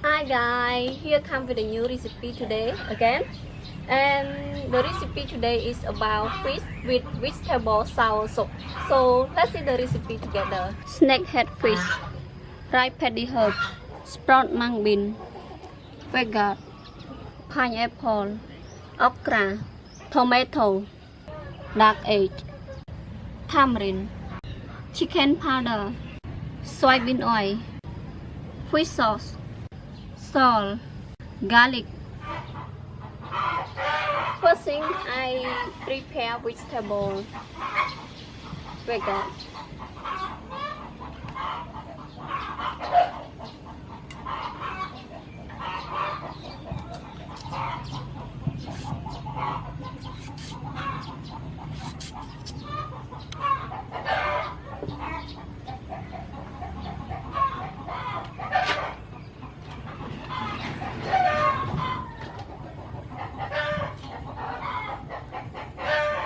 Hi guys, here come with a new recipe today again. And the recipe today is about fish with vegetable sour soup. So let's see the recipe together. Snakehead fish, ripe paddy herb, sprout mung bean, veggie, pineapple, okra, tomato, dark egg, tamarind, chicken powder, soybean oil, fish sauce, salt, garlic. First thing I prepare vegetable veggie.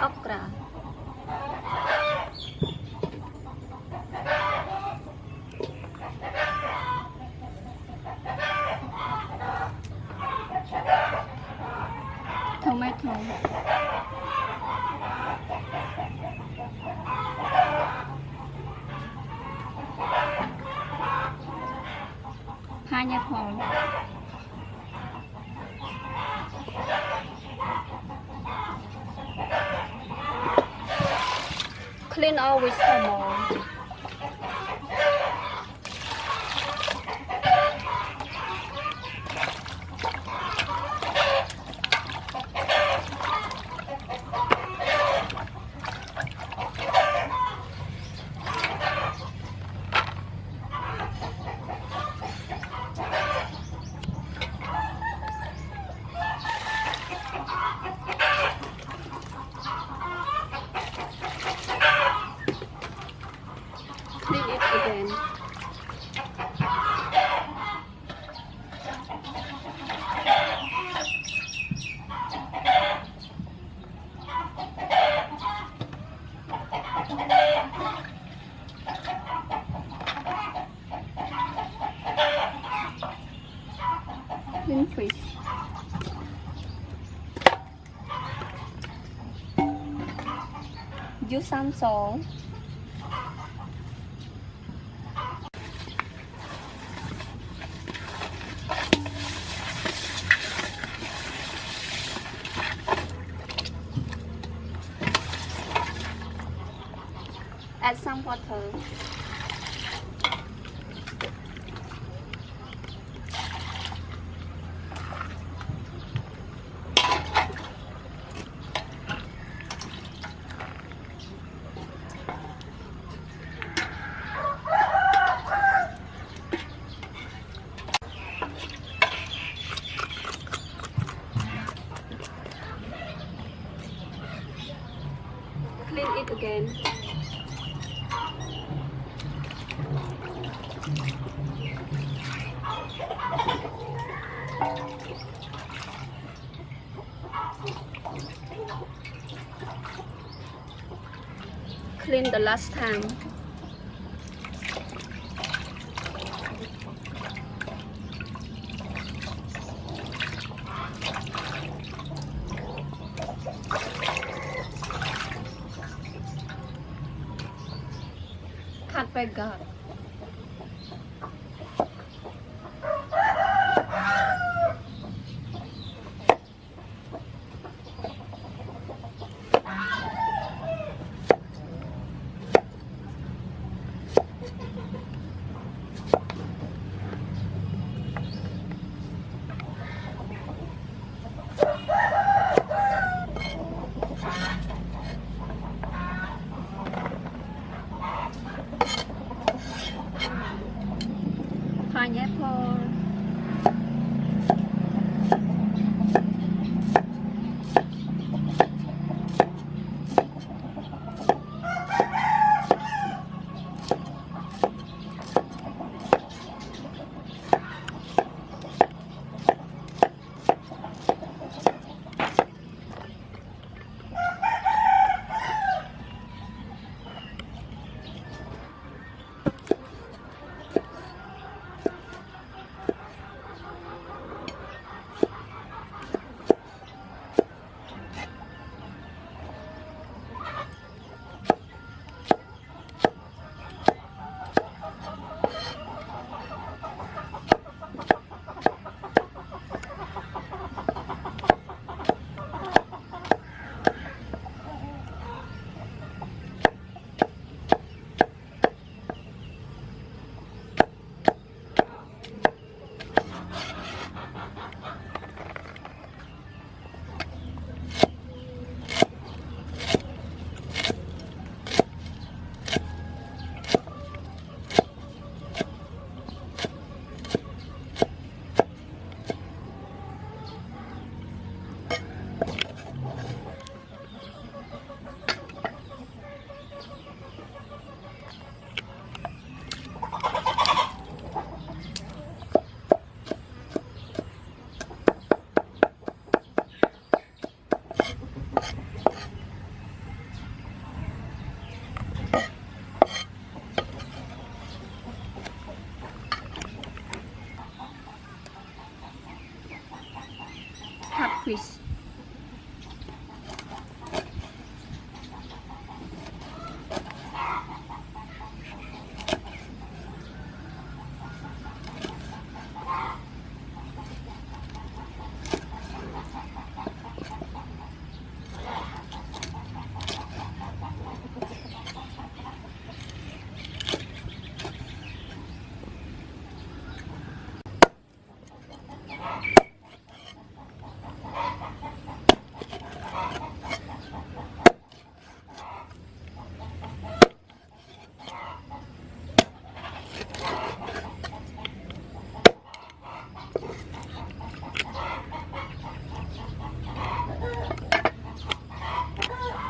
Okra, tomato, pineapple, clean all vegetables. Clean it again. Clean fish. Use some salt. Add some water. Clean it again. Clean the last time. Cut by God. Pineapple, fish.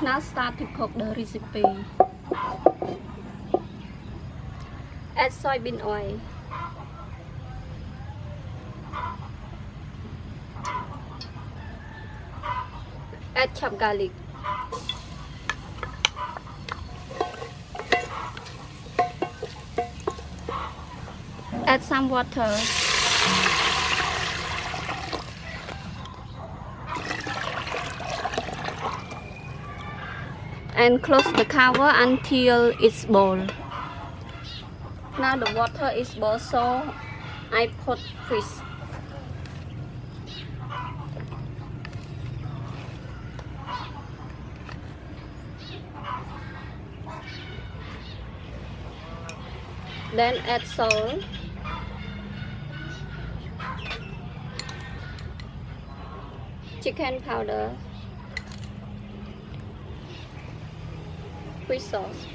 Now start to cook the recipe. Add soybean oil. Add chopped garlic. Add some water. And close the cover until it's boiled. Now the water is boiled, so I put fish. Then add salt, chicken powder, fish sauce,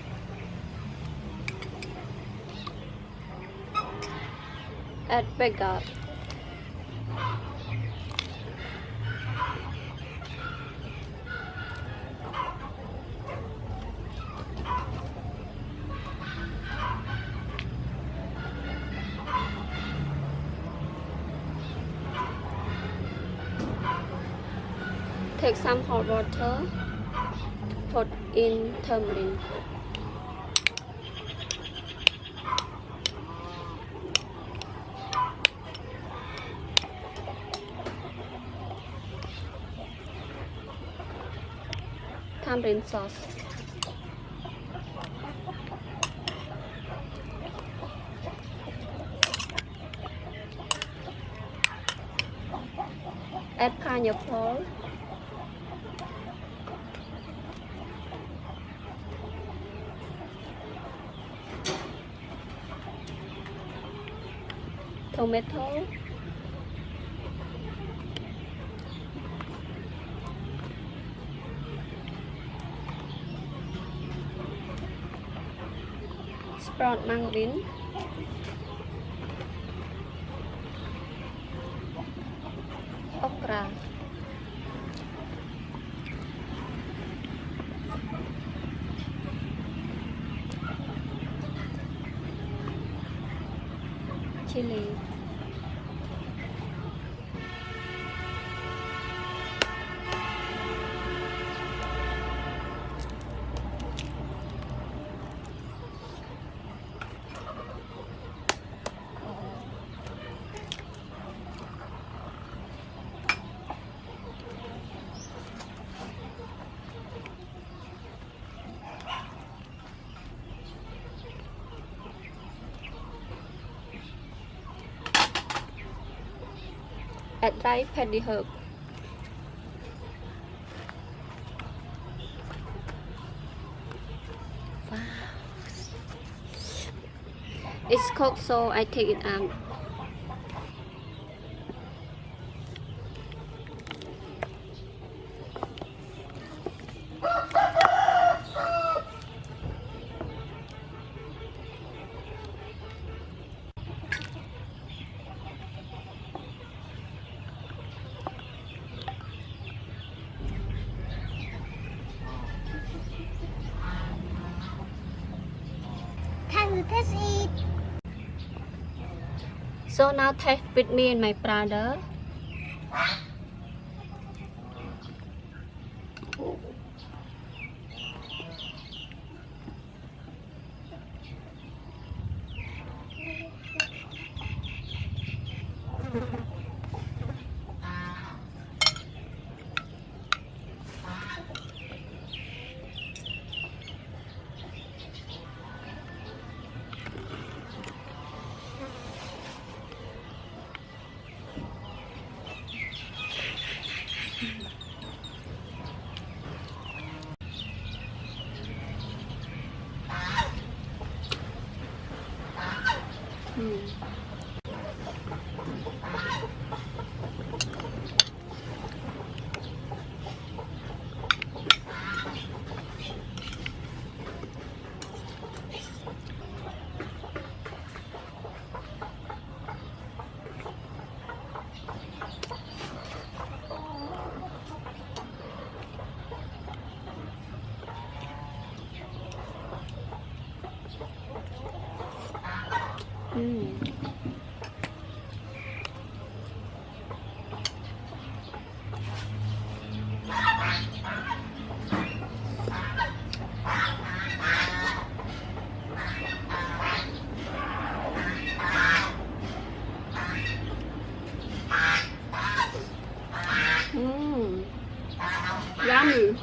add vinegar, take some hot water, put in turmeric. Tamarind sauce. Add pineapple. Tomato. Sprout mung bean. Okra. Chili. Add dried paddy herb. Wow. It's cooked, so I take it out. Taste it. So now taste with me and my brother. Yummy. Yummy.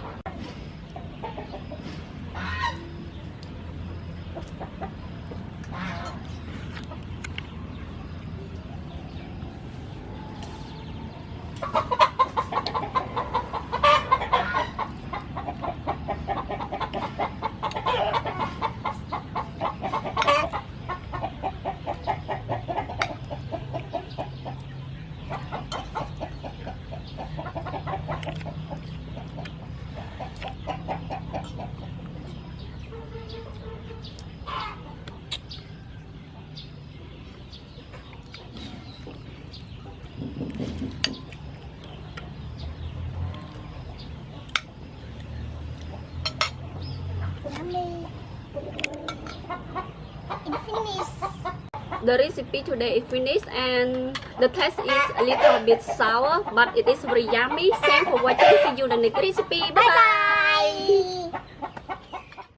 It finished. The recipe today is finished and the taste is a little bit sour, but it is very yummy. Thanks for watching. See you in the next recipe. Bye bye.